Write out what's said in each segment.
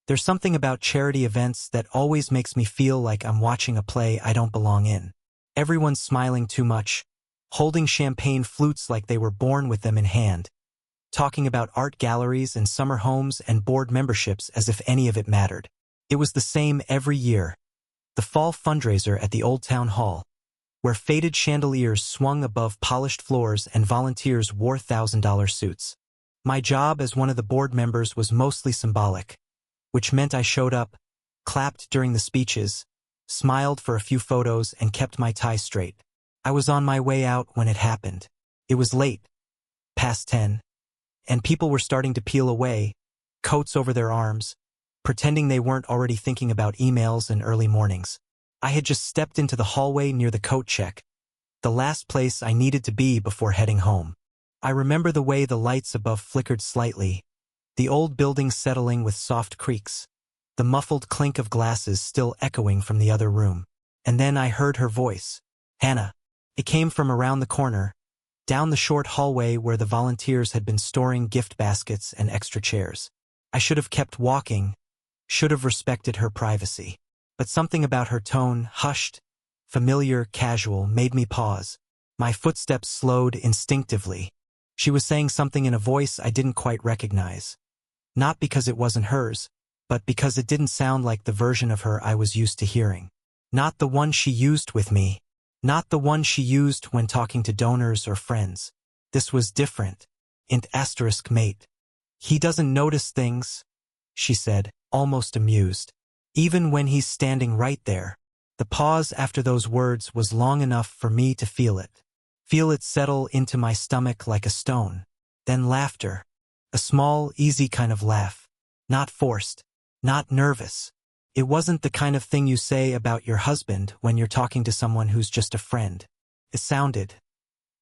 There's something about charity events that always makes me feel like I'm watching a play I don't belong in. Everyone's smiling too much, holding champagne flutes like they were born with them in hand, talking about art galleries and summer homes and board memberships as if any of it mattered. It was the same every year. The fall fundraiser at the Old Town Hall, where faded chandeliers swung above polished floors and volunteers wore $1,000 suits. My job as one of the board members was mostly symbolic, which meant I showed up, clapped during the speeches, smiled for a few photos, and kept my tie straight. I was on my way out when it happened. It was late, past 10, and people were starting to peel away, coats over their arms, pretending they weren't already thinking about emails and early mornings. I had just stepped into the hallway near the coat check, the last place I needed to be before heading home. I remember the way the lights above flickered slightly, the old building settling with soft creaks, the muffled clink of glasses still echoing from the other room. And then I heard her voice. Hannah. It came from around the corner, down the short hallway where the volunteers had been storing gift baskets and extra chairs. I should have kept walking, should have respected her privacy. But something about her tone, hushed, familiar, casual, made me pause. My footsteps slowed instinctively. She was saying something in a voice I didn't quite recognize. Not because it wasn't hers, but because it didn't sound like the version of her I was used to hearing. Not the one she used with me. Not the one she used when talking to donors or friends. This was different. Mate. He doesn't notice things, she said, almost amused. Even when he's standing right there. The pause after those words was long enough for me to feel it settle into my stomach like a stone. Then laughter. A small, easy kind of laugh. Not forced. Not nervous. It wasn't the kind of thing you say about your husband when you're talking to someone who's just a friend. It sounded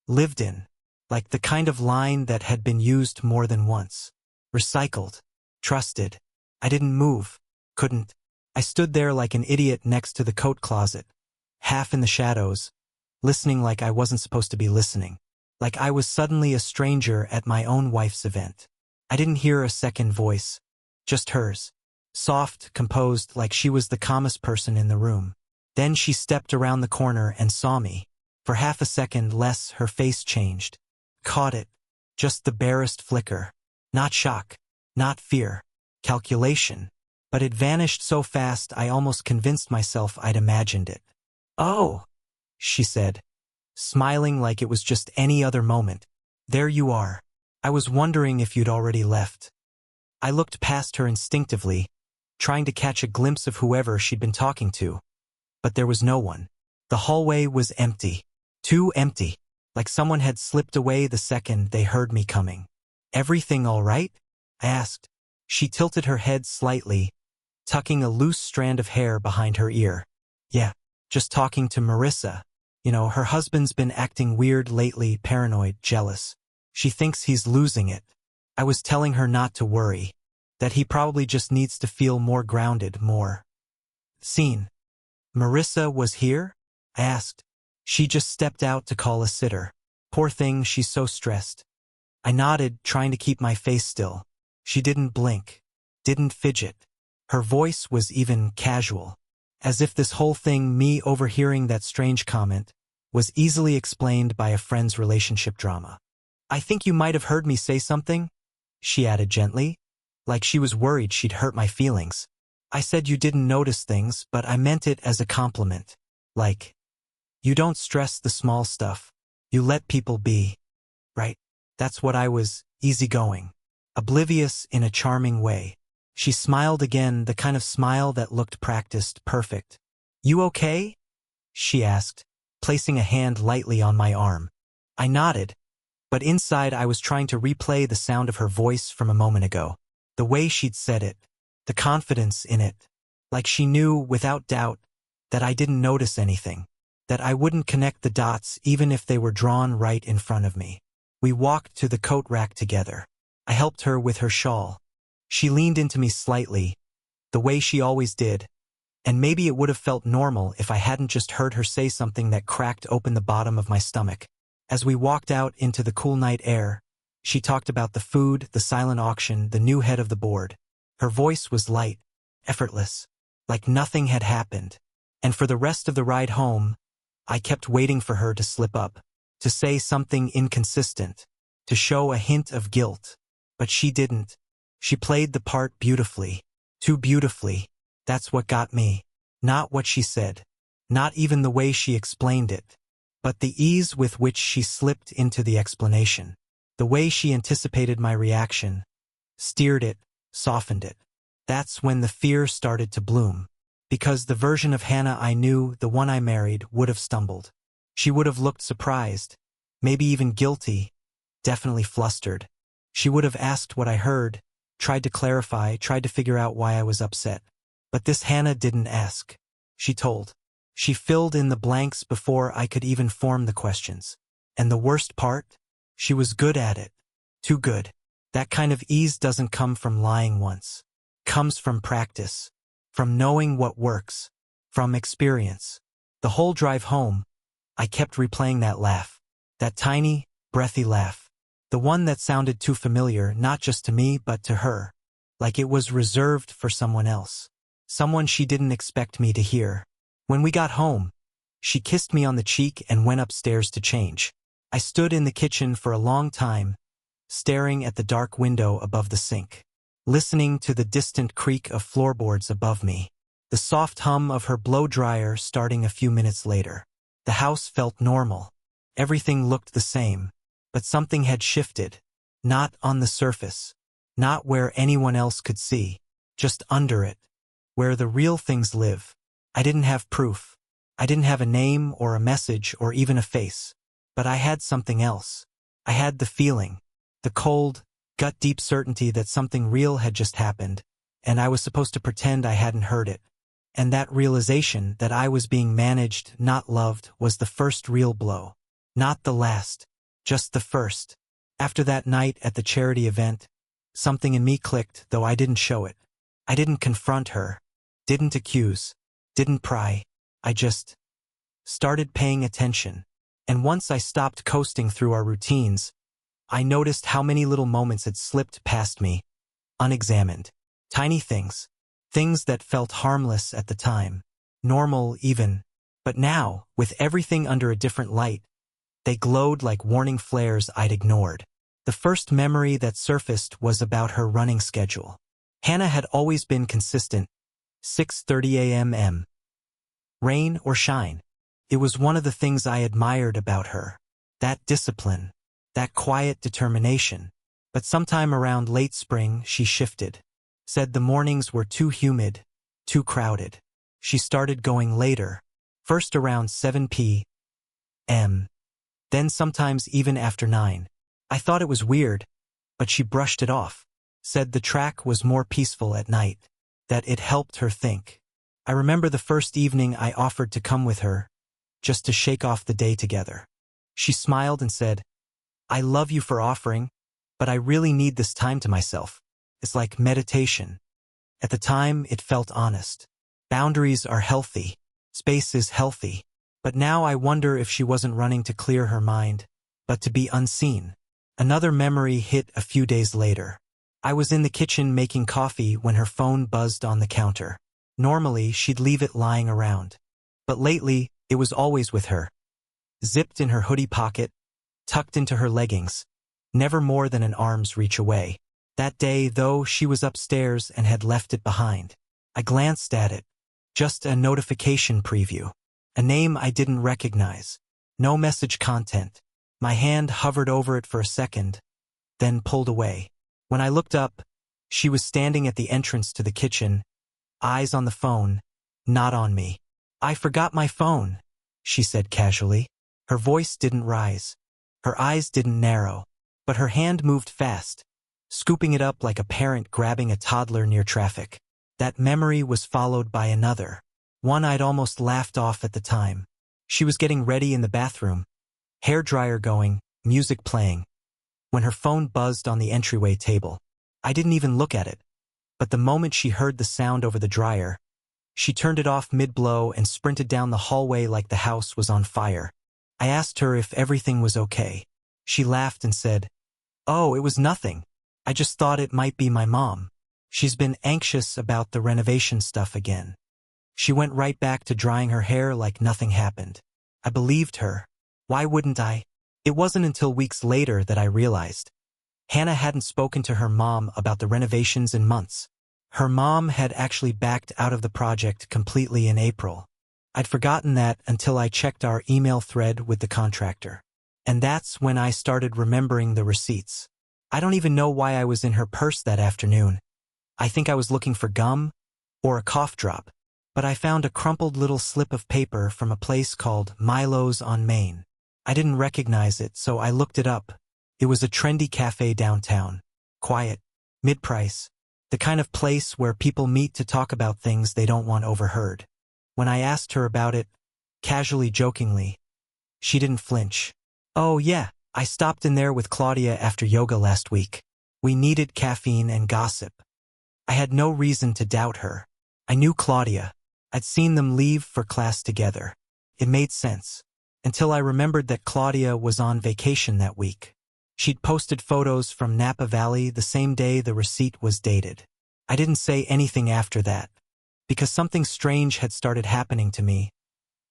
lived in, like the kind of line that had been used more than once. Recycled. Trusted. I didn't move. Couldn't. I stood there like an idiot next to the coat closet, half in the shadows, listening like I wasn't supposed to be listening. Like I was suddenly a stranger at my own wife's event. I didn't hear a second voice. Just hers. Soft, composed, like she was the calmest person in the room. Then she stepped around the corner and saw me. For half a second less, her face changed. Caught it. Just the barest flicker. Not shock. Not fear. Calculation. But it vanished so fast I almost convinced myself I'd imagined it. Oh, she said, smiling like it was just any other moment. There you are. I was wondering if you'd already left. I looked past her instinctively, trying to catch a glimpse of whoever she'd been talking to. But there was no one. The hallway was empty. Too empty. Like someone had slipped away the second they heard me coming. Everything all right? I asked. She tilted her head slightly, tucking a loose strand of hair behind her ear. Yeah, just talking to Marissa. You know, her husband's been acting weird lately, paranoid, jealous. She thinks he's losing it. I was telling her not to worry, that he probably just needs to feel more grounded, more seen. Marissa was here? I asked. She just stepped out to call a sitter. Poor thing, she's so stressed. I nodded, trying to keep my face still. She didn't blink, didn't fidget. Her voice was even casual, as if this whole thing, me overhearing that strange comment, was easily explained by a friend's relationship drama. I think you might have heard me say something, she added gently, like she was worried she'd hurt my feelings. I said you didn't notice things, but I meant it as a compliment. Like, you don't stress the small stuff. You let people be. Right? That's what I was, easygoing. Oblivious in a charming way. She smiled again, the kind of smile that looked practiced, perfect. You okay? She asked, placing a hand lightly on my arm. I nodded, but inside I was trying to replay the sound of her voice from a moment ago. The way she'd said it, the confidence in it, like she knew, without doubt, that I didn't notice anything, that I wouldn't connect the dots even if they were drawn right in front of me. We walked to the coat rack together. I helped her with her shawl. She leaned into me slightly, the way she always did, and maybe it would have felt normal if I hadn't just heard her say something that cracked open the bottom of my stomach. As we walked out into the cool night air, she talked about the food, the silent auction, the new head of the board. Her voice was light, effortless, like nothing had happened. And for the rest of the ride home, I kept waiting for her to slip up, to say something inconsistent, to show a hint of guilt. But she didn't. She played the part beautifully. Too beautifully. That's what got me. Not what she said. Not even the way she explained it. But the ease with which she slipped into the explanation. The way she anticipated my reaction. Steered it, softened it. That's when the fear started to bloom. Because the version of Hannah I knew, the one I married, would have stumbled. She would have looked surprised. Maybe even guilty. Definitely flustered. She would have asked what I heard, tried to clarify, tried to figure out why I was upset. But this Hannah didn't ask. She told. She filled in the blanks before I could even form the questions. And the worst part? She was good at it. Too good. That kind of ease doesn't come from lying once. Comes from practice. From knowing what works. From experience. The whole drive home, I kept replaying that laugh. That tiny, breathy laugh. The one that sounded too familiar, not just to me but to her. Like it was reserved for someone else. Someone she didn't expect me to hear. When we got home, she kissed me on the cheek and went upstairs to change. I stood in the kitchen for a long time, staring at the dark window above the sink, listening to the distant creak of floorboards above me, the soft hum of her blow-dryer starting a few minutes later. The house felt normal. Everything looked the same, but something had shifted. Not on the surface, not where anyone else could see, just under it, where the real things live. I didn't have proof. I didn't have a name or a message or even a face. But I had something else. I had the feeling, the cold, gut-deep certainty that something real had just happened, and I was supposed to pretend I hadn't heard it. And that realization that I was being managed, not loved, was the first real blow. Not the last, just the first. After that night at the charity event, something in me clicked, though I didn't show it. I didn't confront her, didn't accuse, didn't pry. I just started paying attention. And once I stopped coasting through our routines, I noticed how many little moments had slipped past me, unexamined. Tiny things. Things that felt harmless at the time. Normal even. But now, with everything under a different light, they glowed like warning flares I'd ignored. The first memory that surfaced was about her running schedule. Hannah had always been consistent. 6:30 a.m. Rain or shine. It was one of the things I admired about her. That discipline. That quiet determination. But sometime around late spring, she shifted. Said the mornings were too humid, too crowded. She started going later. First around 7 p.m. Then sometimes even after 9. I thought it was weird, but she brushed it off. Said the track was more peaceful at night. That it helped her think. I remember the first evening I offered to come with her, just to shake off the day together. She smiled and said, "I love you for offering, but I really need this time to myself. It's like meditation." At the time, it felt honest. Boundaries are healthy. Space is healthy. But now I wonder if she wasn't running to clear her mind, but to be unseen. Another memory hit a few days later. I was in the kitchen making coffee when her phone buzzed on the counter. Normally, she'd leave it lying around. But lately, it was always with her. Zipped in her hoodie pocket, tucked into her leggings, never more than an arm's reach away. That day, though, she was upstairs and had left it behind. I glanced at it. Just a notification preview. A name I didn't recognize. No message content. My hand hovered over it for a second, then pulled away. When I looked up, she was standing at the entrance to the kitchen, eyes on the phone, not on me. "I forgot my phone," she said casually. Her voice didn't rise. Her eyes didn't narrow. But her hand moved fast, scooping it up like a parent grabbing a toddler near traffic. That memory was followed by another. One I'd almost laughed off at the time. She was getting ready in the bathroom, hairdryer going, music playing, when her phone buzzed on the entryway table. I didn't even look at it. But the moment she heard the sound over the dryer, she turned it off mid-blow and sprinted down the hallway like the house was on fire. I asked her if everything was okay. She laughed and said, "Oh, it was nothing. I just thought it might be my mom." She's been anxious about the renovation stuff again. She went right back to drying her hair like nothing happened. I believed her. Why wouldn't I? It wasn't until weeks later that I realized. Hannah hadn't spoken to her mom about the renovations in months. Her mom had actually backed out of the project completely in April. I'd forgotten that until I checked our email thread with the contractor. And that's when I started remembering the receipts. I don't even know why I was in her purse that afternoon. I think I was looking for gum or a cough drop, but I found a crumpled little slip of paper from a place called Milo's on Main. I didn't recognize it, so I looked it up. It was a trendy cafe downtown. Quiet, mid-price, the kind of place where people meet to talk about things they don't want overheard. When I asked her about it, casually jokingly, she didn't flinch. Oh yeah, I stopped in there with Claudia after yoga last week. We needed caffeine and gossip. I had no reason to doubt her. I knew Claudia. I'd seen them leave for class together. It made sense. Until I remembered that Claudia was on vacation that week. She'd posted photos from Napa Valley the same day the receipt was dated. I didn't say anything after that, because something strange had started happening to me.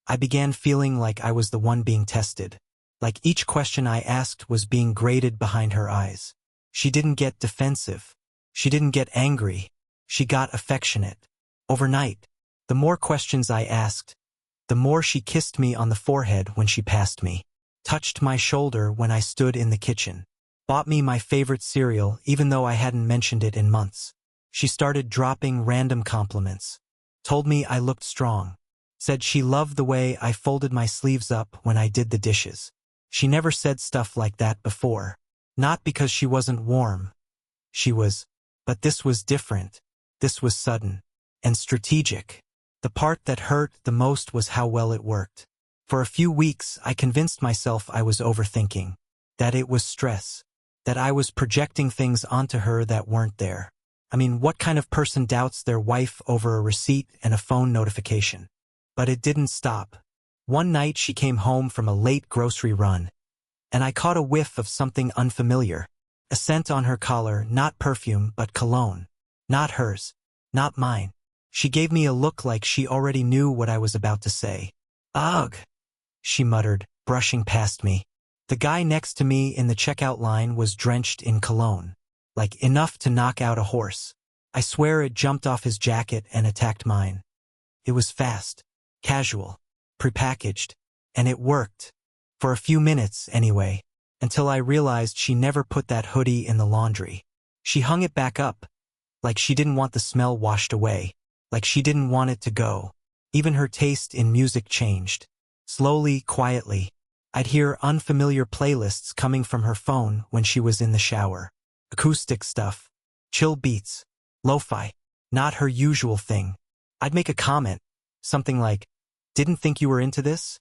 I began feeling like I was the one being tested. Like each question I asked was being graded behind her eyes. She didn't get defensive. She didn't get angry. She got affectionate. Overnight, the more questions I asked, the more she kissed me on the forehead when she passed me, touched my shoulder when I stood in the kitchen, bought me my favorite cereal even though I hadn't mentioned it in months. She started dropping random compliments, told me I looked strong, said she loved the way I folded my sleeves up when I did the dishes. She never said stuff like that before. Not because she wasn't warm. She was. But this was different. This was sudden. And strategic. The part that hurt the most was how well it worked. For a few weeks, I convinced myself I was overthinking. That it was stress. That I was projecting things onto her that weren't there. I mean, what kind of person doubts their wife over a receipt and a phone notification? But it didn't stop. One night she came home from a late grocery run, and I caught a whiff of something unfamiliar. A scent on her collar, not perfume, but cologne. Not hers. Not mine. She gave me a look like she already knew what I was about to say. Ugh, she muttered, brushing past me. The guy next to me in the checkout line was drenched in cologne. Like enough to knock out a horse. I swear it jumped off his jacket and attacked mine. It was fast, casual, prepackaged, and it worked. For a few minutes, anyway, until I realized she never put that hoodie in the laundry. She hung it back up, like she didn't want the smell washed away, like she didn't want it to go. Even her taste in music changed. Slowly, quietly, I'd hear unfamiliar playlists coming from her phone when she was in the shower. Acoustic stuff, chill beats, lo-fi, not her usual thing. I'd make a comment, something like, "Didn't think you were into this?"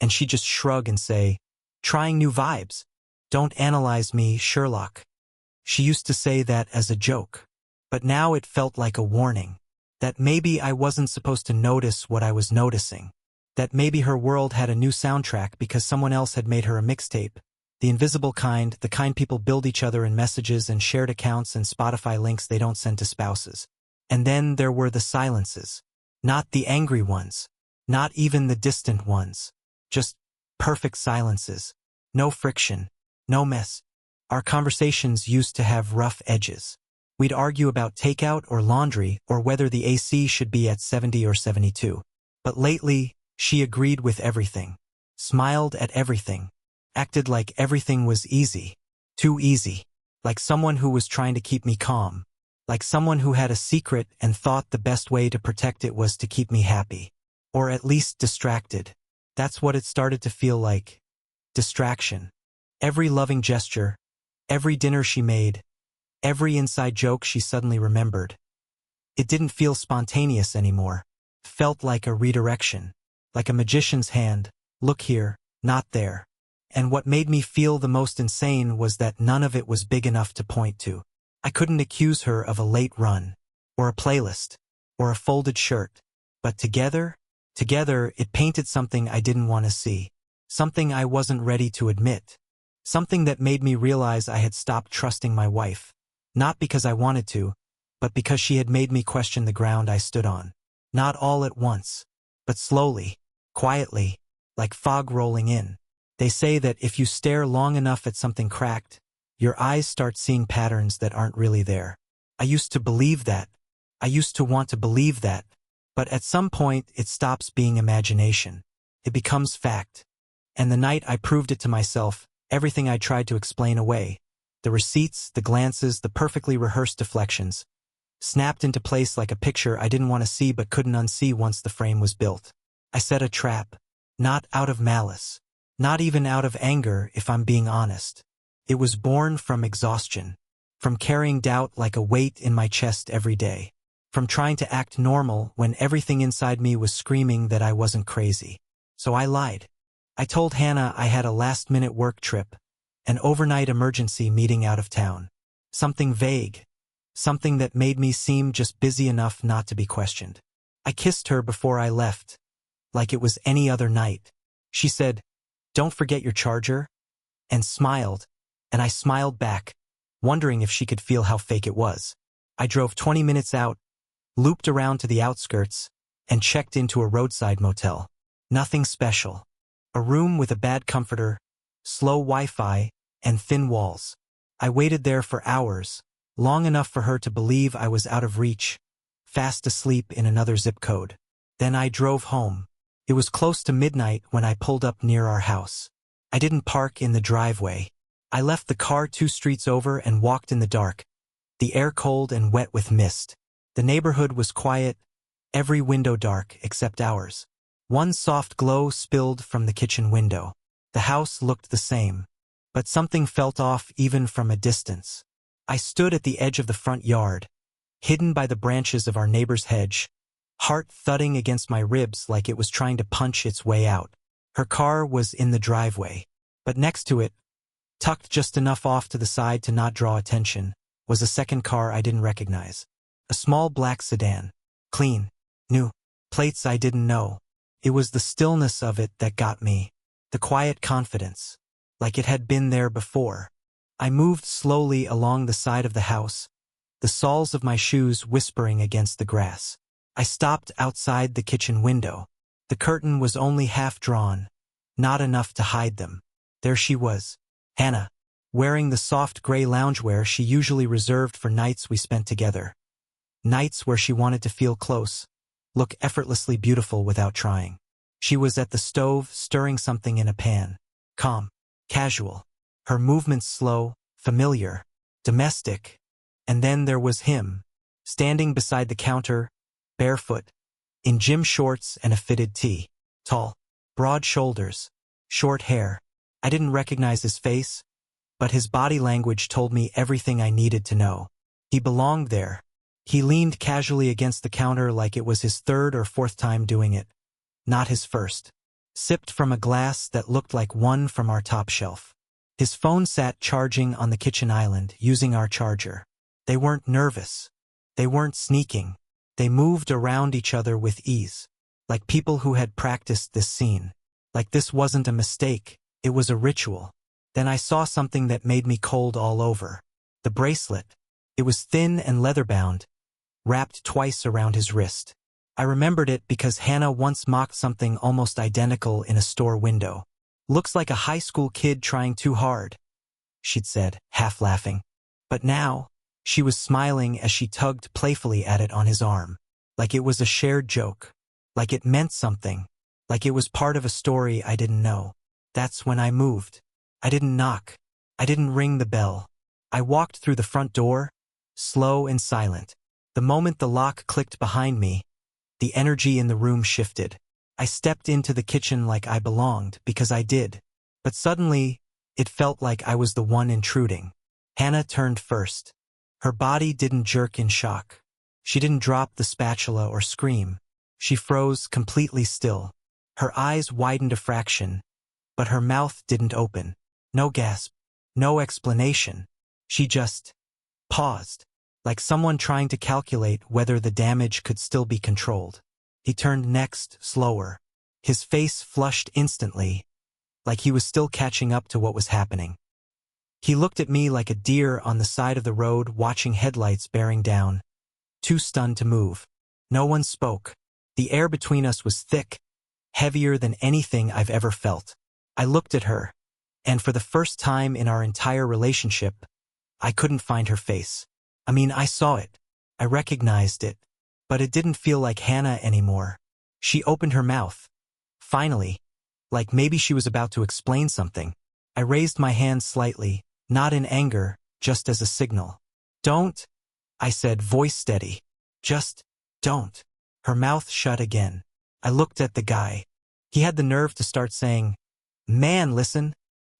And she'd just shrug and say, "Trying new vibes. Don't analyze me, Sherlock." She used to say that as a joke. But now it felt like a warning. That maybe I wasn't supposed to notice what I was noticing. That maybe her world had a new soundtrack because someone else had made her a mixtape. The invisible kind, the kind people build each other in messages and shared accounts and Spotify links they don't send to spouses. And then there were the silences. Not the angry ones. Not even the distant ones. Just perfect silences. No friction. No mess. Our conversations used to have rough edges. We'd argue about takeout or laundry or whether the AC should be at 70 or 72. But lately, she agreed with everything. Smiled at everything. Acted like everything was easy. Too easy. Like someone who was trying to keep me calm. Like someone who had a secret and thought the best way to protect it was to keep me happy. Or at least distracted. That's what it started to feel like. Distraction. Every loving gesture. Every dinner she made. Every inside joke she suddenly remembered. It didn't feel spontaneous anymore. Felt like a redirection. Like a magician's hand. Look here, not there. And what made me feel the most insane was that none of it was big enough to point to. I couldn't accuse her of a late run, or a playlist, or a folded shirt. But together, it painted something I didn't want to see. Something I wasn't ready to admit. Something that made me realize I had stopped trusting my wife. Not because I wanted to, but because she had made me question the ground I stood on. Not all at once, but slowly, quietly, like fog rolling in. They say that if you stare long enough at something cracked, your eyes start seeing patterns that aren't really there. I used to believe that. I used to want to believe that. But at some point, it stops being imagination. It becomes fact. And the night I proved it to myself, everything I tried to explain away, the receipts, the glances, the perfectly rehearsed deflections, snapped into place like a picture I didn't want to see but couldn't unsee once the frame was built. I set a trap. Not out of malice. Not even out of anger, if I'm being honest. It was born from exhaustion. From carrying doubt like a weight in my chest every day. From trying to act normal when everything inside me was screaming that I wasn't crazy. So I lied. I told Hannah I had a last-minute work trip, an overnight emergency meeting out of town. Something vague. Something that made me seem just busy enough not to be questioned. I kissed her before I left, like it was any other night. She said, "Don't forget your charger," and smiled, and I smiled back, wondering if she could feel how fake it was. I drove 20 minutes out, looped around to the outskirts, and checked into a roadside motel. Nothing special. A room with a bad comforter, slow Wi-Fi, and thin walls. I waited there for hours, long enough for her to believe I was out of reach, fast asleep in another zip code. Then I drove home. It was close to midnight when I pulled up near our house. I didn't park in the driveway. I left the car 2 streets over and walked in the dark, the air cold and wet with mist. The neighborhood was quiet, every window dark except ours. One soft glow spilled from the kitchen window. The house looked the same, but something felt off even from a distance. I stood at the edge of the front yard, hidden by the branches of our neighbor's hedge, heart thudding against my ribs like it was trying to punch its way out. Her car was in the driveway, but next to it, tucked just enough off to the side to not draw attention, was a second car I didn't recognize. A small black sedan. Clean. New. Plates I didn't know. It was the stillness of it that got me. The quiet confidence. Like it had been there before. I moved slowly along the side of the house, the soles of my shoes whispering against the grass. I stopped outside the kitchen window. The curtain was only half drawn, not enough to hide them. There she was, Hannah, wearing the soft gray loungewear she usually reserved for nights we spent together. Nights where she wanted to feel close, look effortlessly beautiful without trying. She was at the stove stirring something in a pan. Calm, casual, her movements slow, familiar, domestic. And then there was him, standing beside the counter, barefoot, in gym shorts and a fitted tee. Tall, broad shoulders, short hair. I didn't recognize his face, but his body language told me everything I needed to know. He belonged there. He leaned casually against the counter like it was his 3rd or 4th time doing it, not his first. Sipped from a glass that looked like one from our top shelf. His phone sat charging on the kitchen island, using our charger. They weren't nervous. They weren't sneaking. They moved around each other with ease, like people who had practiced this scene. Like this wasn't a mistake, it was a ritual. Then I saw something that made me cold all over. The bracelet. It was thin and leather-bound, wrapped twice around his wrist. I remembered it because Hannah once mocked something almost identical in a store window. "Looks like a high school kid trying too hard," she'd said, half laughing. But now, she was smiling as she tugged playfully at it on his arm. Like it was a shared joke. Like it meant something. Like it was part of a story I didn't know. That's when I moved. I didn't knock. I didn't ring the bell. I walked through the front door, slow and silent. The moment the lock clicked behind me, the energy in the room shifted. I stepped into the kitchen like I belonged, because I did. But suddenly, it felt like I was the one intruding. Hannah turned first. Her body didn't jerk in shock. She didn't drop the spatula or scream. She froze completely still. Her eyes widened a fraction, but her mouth didn't open. No gasp. No explanation. She just paused, like someone trying to calculate whether the damage could still be controlled. He turned next, slower. His face flushed instantly, like he was still catching up to what was happening. He looked at me like a deer on the side of the road watching headlights bearing down, too stunned to move. No one spoke. The air between us was thick, heavier than anything I've ever felt. I looked at her, and for the first time in our entire relationship, I couldn't find her face. I mean, I saw it. I recognized it. But it didn't feel like Hannah anymore. She opened her mouth. Finally, like maybe she was about to explain something. I raised my hand slightly, not in anger, just as a signal. "Don't," I said, voice steady. "Just don't." Her mouth shut again. I looked at the guy. He had the nerve to start saying, "Man, listen."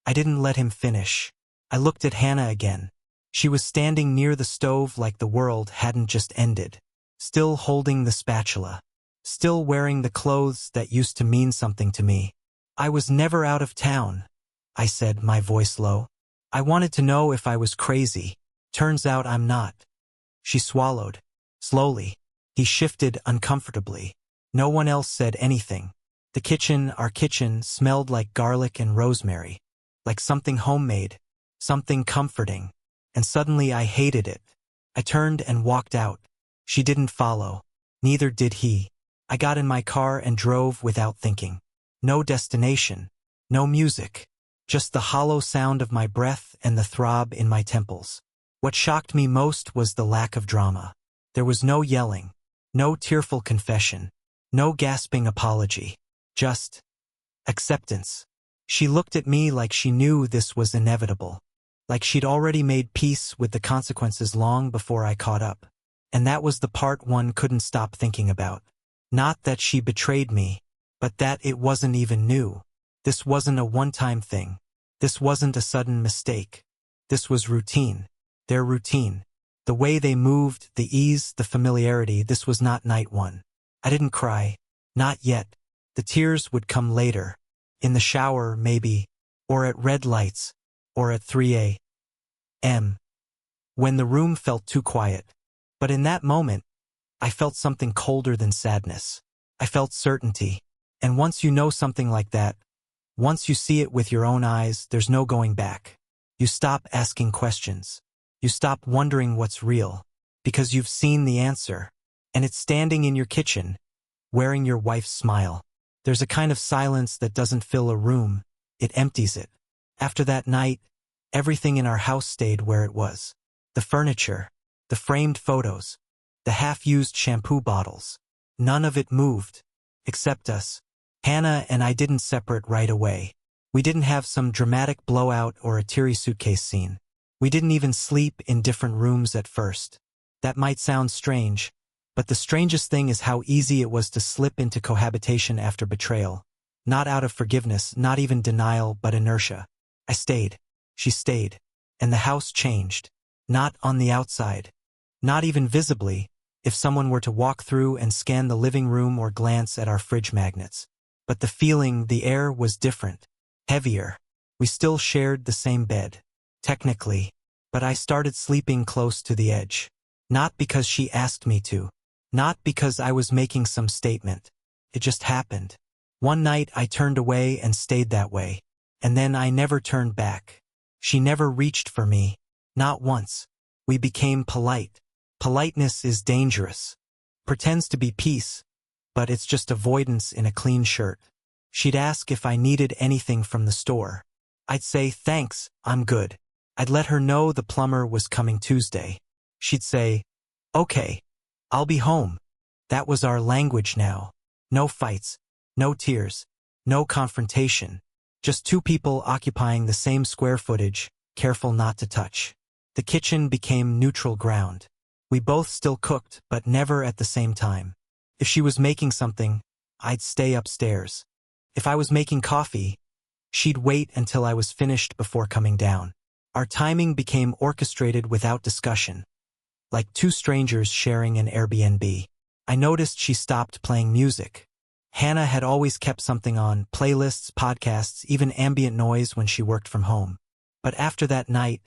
I didn't let him finish. I looked at Hannah again. She was standing near the stove like the world hadn't just ended, still holding the spatula, still wearing the clothes that used to mean something to me. "I was never out of town," I said, my voice low. "I wanted to know if I was crazy. Turns out I'm not." She swallowed. Slowly. He shifted uncomfortably. No one else said anything. The kitchen, our kitchen, smelled like garlic and rosemary, like something homemade, something comforting. And suddenly I hated it. I turned and walked out. She didn't follow. Neither did he. I got in my car and drove without thinking. No destination. No music. Just the hollow sound of my breath and the throb in my temples. What shocked me most was the lack of drama. There was no yelling. No tearful confession. No gasping apology. Just acceptance. She looked at me like she knew this was inevitable. Like she'd already made peace with the consequences long before I caught up. And that was the part one couldn't stop thinking about. Not that she betrayed me, but that it wasn't even new. This wasn't a one-time thing. This wasn't a sudden mistake. This was routine. Their routine. The way they moved, the ease, the familiarity, this was not night one. I didn't cry. Not yet. The tears would come later. In the shower, maybe. Or at red lights. Or at 3 a.m. When the room felt too quiet. But in that moment, I felt something colder than sadness. I felt certainty. And once you know something like that, once you see it with your own eyes, there's no going back. You stop asking questions. You stop wondering what's real, because you've seen the answer, and it's standing in your kitchen, wearing your wife's smile. There's a kind of silence that doesn't fill a room, it empties it. After that night, everything in our house stayed where it was. The furniture, the framed photos, the half-used shampoo bottles. None of it moved, except us. Hannah and I didn't separate right away. We didn't have some dramatic blowout or a teary suitcase scene. We didn't even sleep in different rooms at first. That might sound strange, but the strangest thing is how easy it was to slip into cohabitation after betrayal. Not out of forgiveness, not even denial, but inertia. I stayed. She stayed. And the house changed. Not on the outside. Not even visibly, if someone were to walk through and scan the living room or glance at our fridge magnets. But the feeling, the air was different. Heavier. We still shared the same bed. Technically. But I started sleeping close to the edge. Not because she asked me to. Not because I was making some statement. It just happened. One night I turned away and stayed that way. And then I never turned back. She never reached for me. Not once. We became polite. Politeness is dangerous. Pretends to be peace, but it's just avoidance in a clean shirt. She'd ask if I needed anything from the store. I'd say, "Thanks, I'm good." I'd let her know the plumber was coming Tuesday. She'd say, "Okay, I'll be home." That was our language now. No fights, no tears, no confrontation. Just two people occupying the same square footage, careful not to touch. The kitchen became neutral ground. We both still cooked, but never at the same time. If she was making something, I'd stay upstairs. If I was making coffee, she'd wait until I was finished before coming down. Our timing became orchestrated without discussion, like two strangers sharing an Airbnb. I noticed she stopped playing music. Hannah had always kept something on, playlists, podcasts, even ambient noise when she worked from home. But after that night,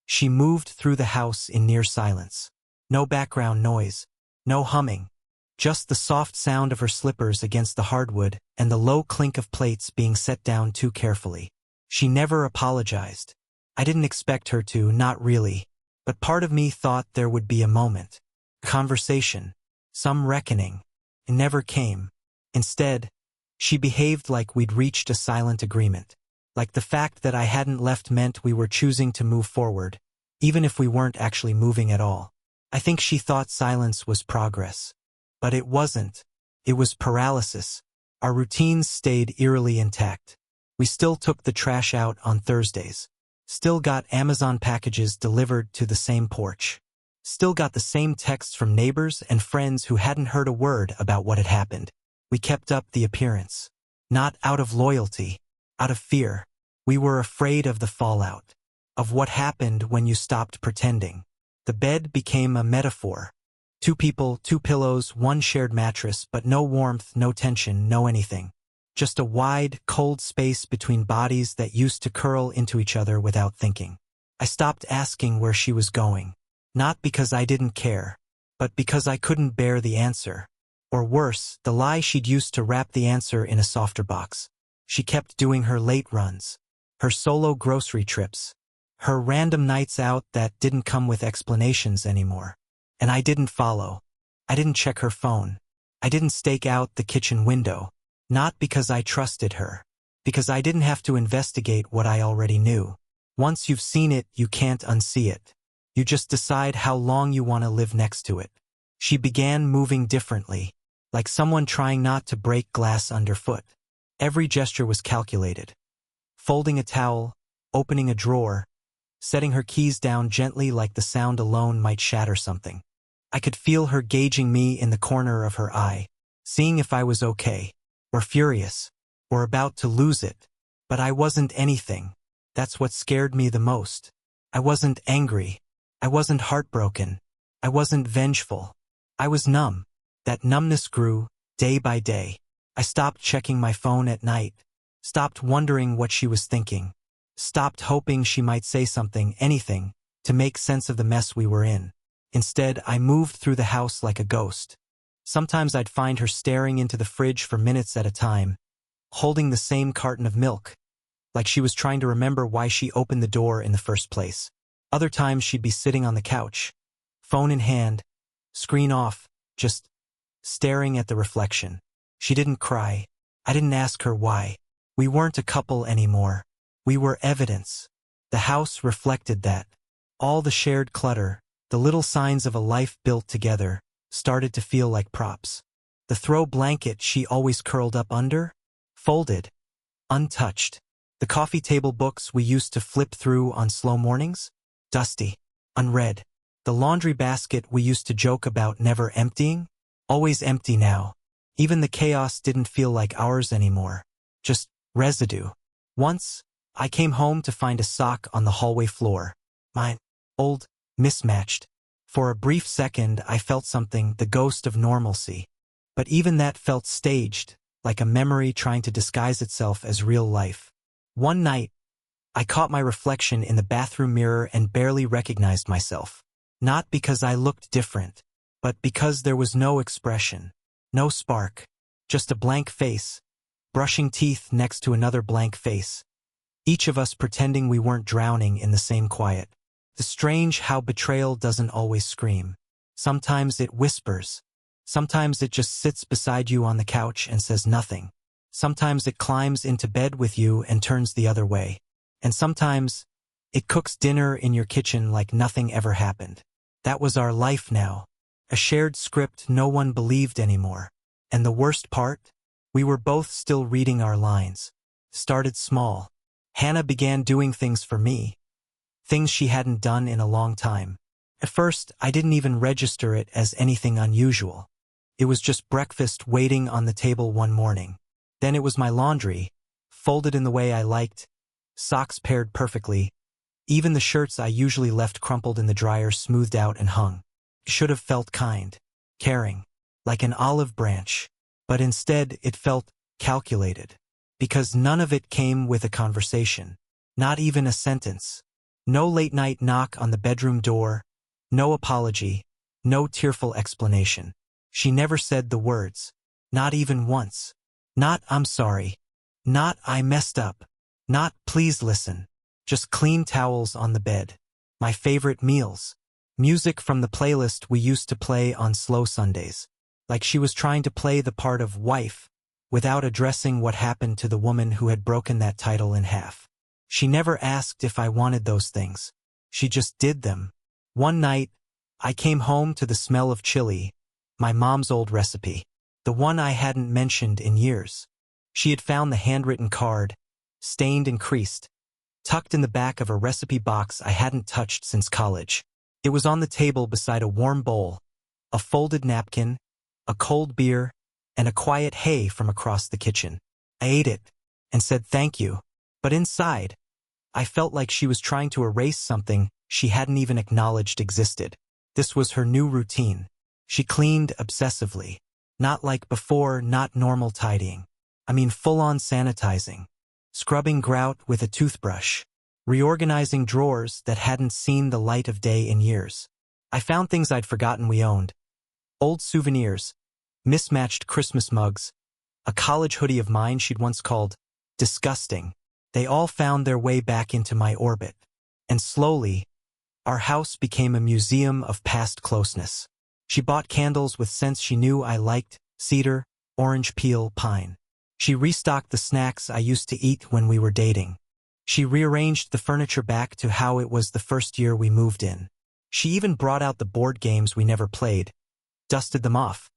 she moved through the house in near silence. No background noise, no humming, just the soft sound of her slippers against the hardwood and the low clink of plates being set down too carefully. She never apologized. I didn't expect her to, not really, but part of me thought there would be a moment. conversation, some reckoning. It never came. Instead, she behaved like we'd reached a silent agreement. Like the fact that I hadn't left meant we were choosing to move forward, even if we weren't actually moving at all. I think she thought silence was progress. But it wasn't. It was paralysis. Our routines stayed eerily intact. We still took the trash out on Thursdays. Still got Amazon packages delivered to the same porch. Still got the same texts from neighbors and friends who hadn't heard a word about what had happened. We kept up the appearance. Not out of loyalty, out of fear. We were afraid of the fallout. Of what happened when you stopped pretending. The bed became a metaphor. 2 people, 2 pillows, 1 shared mattress, but no warmth, no tension, no anything. Just a wide, cold space between bodies that used to curl into each other without thinking. I stopped asking where she was going. Not because I didn't care, but because I couldn't bear the answer. Or worse, the lie she'd used to wrap the answer in a softer box. She kept doing her late runs, her solo grocery trips, her random nights out that didn't come with explanations anymore. And I didn't follow. I didn't check her phone. I didn't stake out the kitchen window. Not because I trusted her. Because I didn't have to investigate what I already knew. Once you've seen it, you can't unsee it. You just decide how long you want to live next to it. She began moving differently, like someone trying not to break glass underfoot. Every gesture was calculated. Folding a towel, opening a drawer, setting her keys down gently like the sound alone might shatter something. I could feel her gauging me in the corner of her eye, seeing if I was okay, or furious, or about to lose it. But I wasn't anything. That's what scared me the most. I wasn't angry. I wasn't heartbroken. I wasn't vengeful. I was numb. That numbness grew, day by day. I stopped checking my phone at night. Stopped wondering what she was thinking. Stopped hoping she might say something, anything, to make sense of the mess we were in. Instead, I moved through the house like a ghost. Sometimes I'd find her staring into the fridge for minutes at a time, holding the same carton of milk, like she was trying to remember why she opened the door in the first place. Other times she'd be sitting on the couch, phone in hand, screen off, just staring at the reflection. She didn't cry. I didn't ask her why. We weren't a couple anymore. We were evidence. The house reflected that. All the shared clutter, the little signs of a life built together, started to feel like props. The throw blanket she always curled up under? Folded. Untouched. The coffee table books we used to flip through on slow mornings? Dusty. Unread. The laundry basket we used to joke about never emptying? Always empty now. Even the chaos didn't feel like ours anymore. Just residue. Once, I came home to find a sock on the hallway floor. Mine. Old. Mismatched. For a brief second, I felt something, the ghost of normalcy. But even that felt staged, like a memory trying to disguise itself as real life. One night, I caught my reflection in the bathroom mirror and barely recognized myself. Not because I looked different, but because there was no expression, no spark, just a blank face, brushing teeth next to another blank face. Each of us pretending we weren't drowning in the same quiet. The strange how betrayal doesn't always scream. Sometimes it whispers. Sometimes it just sits beside you on the couch and says nothing. Sometimes it climbs into bed with you and turns the other way. And sometimes it cooks dinner in your kitchen like nothing ever happened. That was our life now. A shared script no one believed anymore. And the worst part? We were both still reading our lines. Started small. Hannah began doing things for me. Things she hadn't done in a long time. At first, I didn't even register it as anything unusual. It was just breakfast waiting on the table one morning. Then it was my laundry, folded in the way I liked, socks paired perfectly. Even the shirts I usually left crumpled in the dryer smoothed out and hung. It should have felt kind, caring, like an olive branch. But instead, it felt calculated. Because none of it came with a conversation. Not even a sentence. No late-night knock on the bedroom door, no apology, no tearful explanation. She never said the words. Not even once. Not "I'm sorry." Not "I messed up." Not "please listen." Just clean towels on the bed. My favorite meals. Music from the playlist we used to play on slow Sundays. Like she was trying to play the part of wife, without addressing what happened to the woman who had broken that title in half. She never asked if I wanted those things. She just did them. One night, I came home to the smell of chili, my mom's old recipe, the one I hadn't mentioned in years. She had found the handwritten card, stained and creased, tucked in the back of a recipe box I hadn't touched since college. It was on the table beside a warm bowl, a folded napkin, a cold beer, and a quiet hey from across the kitchen. I ate it and said thank you, but inside, I felt like she was trying to erase something she hadn't even acknowledged existed. This was her new routine. She cleaned obsessively. Not like before, not normal tidying. I mean full-on sanitizing. Scrubbing grout with a toothbrush. Reorganizing drawers that hadn't seen the light of day in years. I found things I'd forgotten we owned. Old souvenirs, mismatched Christmas mugs, a college hoodie of mine she'd once called disgusting. They all found their way back into my orbit. And slowly, our house became a museum of past closeness. She bought candles with scents she knew I liked, cedar, orange peel, pine. She restocked the snacks I used to eat when we were dating. She rearranged the furniture back to how it was the first year we moved in. She even brought out the board games we never played, dusted them off,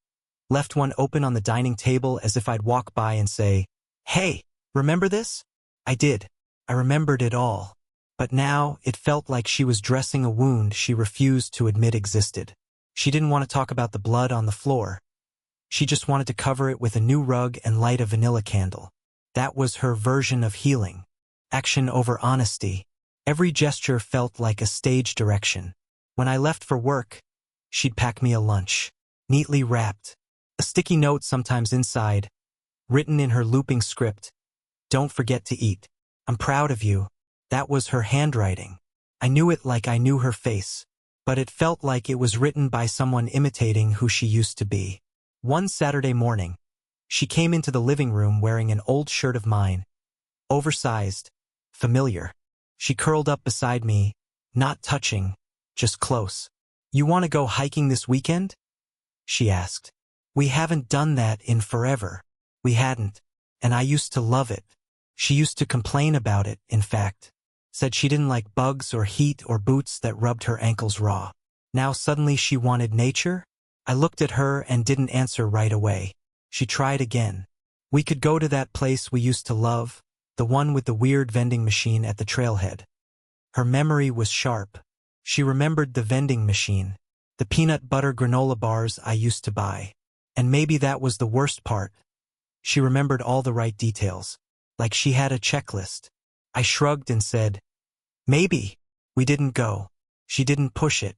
left one open on the dining table as if I'd walk by and say, "Hey, remember this?" I did. I remembered it all. But now it felt like she was dressing a wound she refused to admit existed. She didn't want to talk about the blood on the floor. She just wanted to cover it with a new rug and light a vanilla candle. That was her version of healing. Action over honesty. Every gesture felt like a stage direction. When I left for work, she'd pack me a lunch, neatly wrapped. A sticky note sometimes inside, written in her looping script. "Don't forget to eat. I'm proud of you." That was her handwriting. I knew it like I knew her face, but it felt like it was written by someone imitating who she used to be. One Saturday morning, she came into the living room wearing an old shirt of mine, oversized, familiar. She curled up beside me, not touching, just close. "You want to go hiking this weekend?" she asked. "We haven't done that in forever." We hadn't, and I used to love it. She used to complain about it, in fact. Said she didn't like bugs or heat or boots that rubbed her ankles raw. Now suddenly she wanted nature? I looked at her and didn't answer right away. She tried again. "We could go to that place we used to love, the one with the weird vending machine at the trailhead." Her memory was sharp. She remembered the vending machine, the peanut butter granola bars I used to buy. And maybe that was the worst part. She remembered all the right details, like she had a checklist. I shrugged and said, "Maybe." We didn't go. She didn't push it.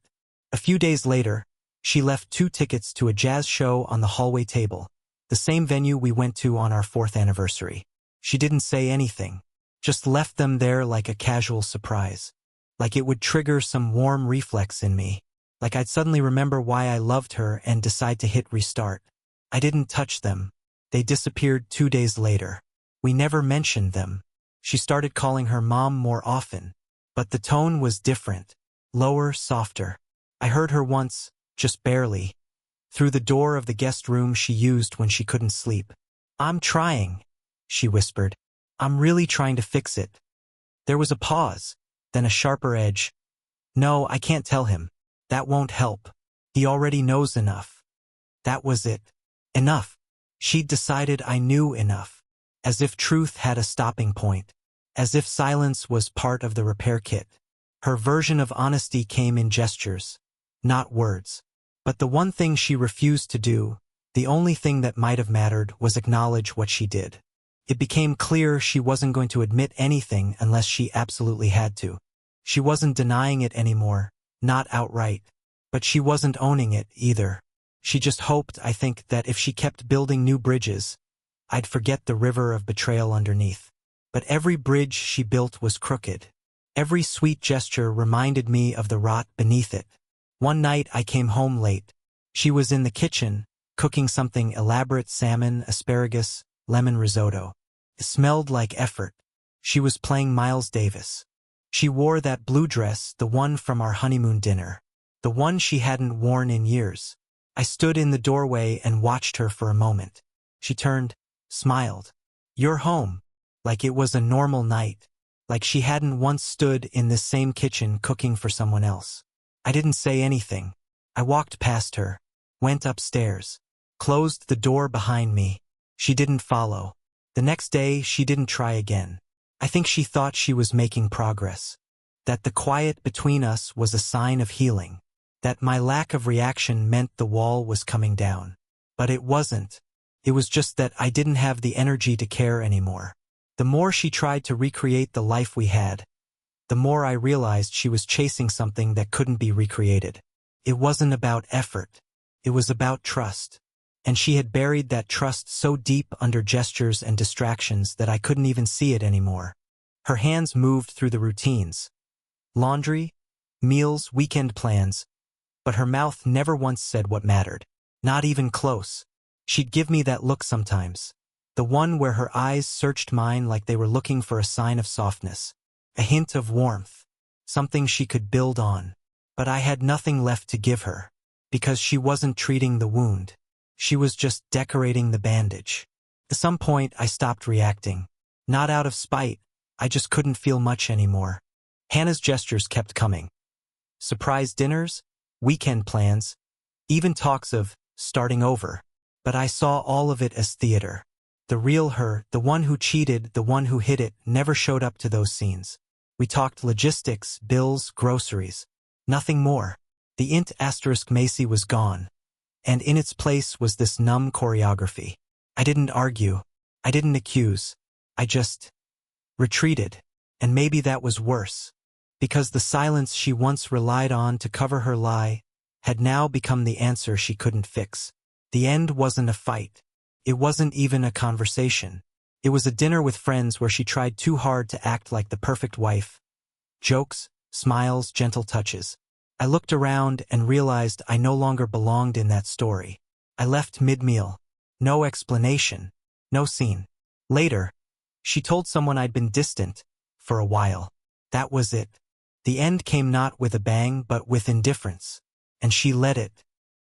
A few days later, she left 2 tickets to a jazz show on the hallway table, the same venue we went to on our 4th anniversary. She didn't say anything, just left them there like a casual surprise. Like it would trigger some warm reflex in me. Like I'd suddenly remember why I loved her and decide to hit restart. I didn't touch them. They disappeared 2 days later. We never mentioned them. She started calling her mom more often. But the tone was different. Lower, softer. I heard her once, just barely, through the door of the guest room she used when she couldn't sleep. "I'm trying," she whispered. "I'm really trying to fix it." There was a pause, then a sharper edge. "No, I can't tell him. That won't help. He already knows enough." That was it. Enough. She'd decided I knew enough. As if truth had a stopping point. As if silence was part of the repair kit. Her version of honesty came in gestures, not words. But the one thing she refused to do, the only thing that might have mattered, was acknowledge what she did. It became clear she wasn't going to admit anything unless she absolutely had to. She wasn't denying it anymore, not outright. But she wasn't owning it either. She just hoped, I think, that if she kept building new bridges, I'd forget the river of betrayal underneath. But every bridge she built was crooked. Every sweet gesture reminded me of the rot beneath it. One night I came home late. She was in the kitchen, cooking something elaborate: salmon, asparagus, lemon risotto. It smelled like effort. She was playing Miles Davis. She wore that blue dress, the one from our honeymoon dinner. the one she hadn't worn in years. I stood in the doorway and watched her for a moment. She turned, smiled. "You're home." Like it was a normal night. Like she hadn't once stood in this same kitchen cooking for someone else. I didn't say anything. I walked past her, went upstairs, closed the door behind me. She didn't follow. The next day, she didn't try again. I think she thought she was making progress. That the quiet between us was a sign of healing. That my lack of reaction meant the wall was coming down. But it wasn't. It was just that I didn't have the energy to care anymore. The more she tried to recreate the life we had, the more I realized she was chasing something that couldn't be recreated. It wasn't about effort. It was about trust. And she had buried that trust so deep under gestures and distractions that I couldn't even see it anymore. Her hands moved through the routines. Laundry, meals, weekend plans. But her mouth never once said what mattered. Not even close. She'd give me that look sometimes. The one where her eyes searched mine like they were looking for a sign of softness. A hint of warmth. Something she could build on. But I had nothing left to give her. Because she wasn't treating the wound. She was just decorating the bandage. At some point, I stopped reacting. Not out of spite. I just couldn't feel much anymore. Hannah's gestures kept coming. Surprise dinners, weekend plans, even talks of starting over. But I saw all of it as theater. The real her, the one who cheated, the one who hid it, never showed up to those scenes. We talked logistics, bills, groceries. Nothing more. The int asterisk Macy was gone. And in its place was this numb choreography. I didn't argue. I didn't accuse. I just retreated. And maybe that was worse. Because the silence she once relied on to cover her lie had now become the answer she couldn't fix. The end wasn't a fight. It wasn't even a conversation. It was a dinner with friends where she tried too hard to act like the perfect wife. Jokes, smiles, gentle touches. I looked around and realized I no longer belonged in that story. I left mid-meal. No explanation. No scene. Later, she told someone I'd been distant for a while. That was it. The end came not with a bang but with indifference. And she let it.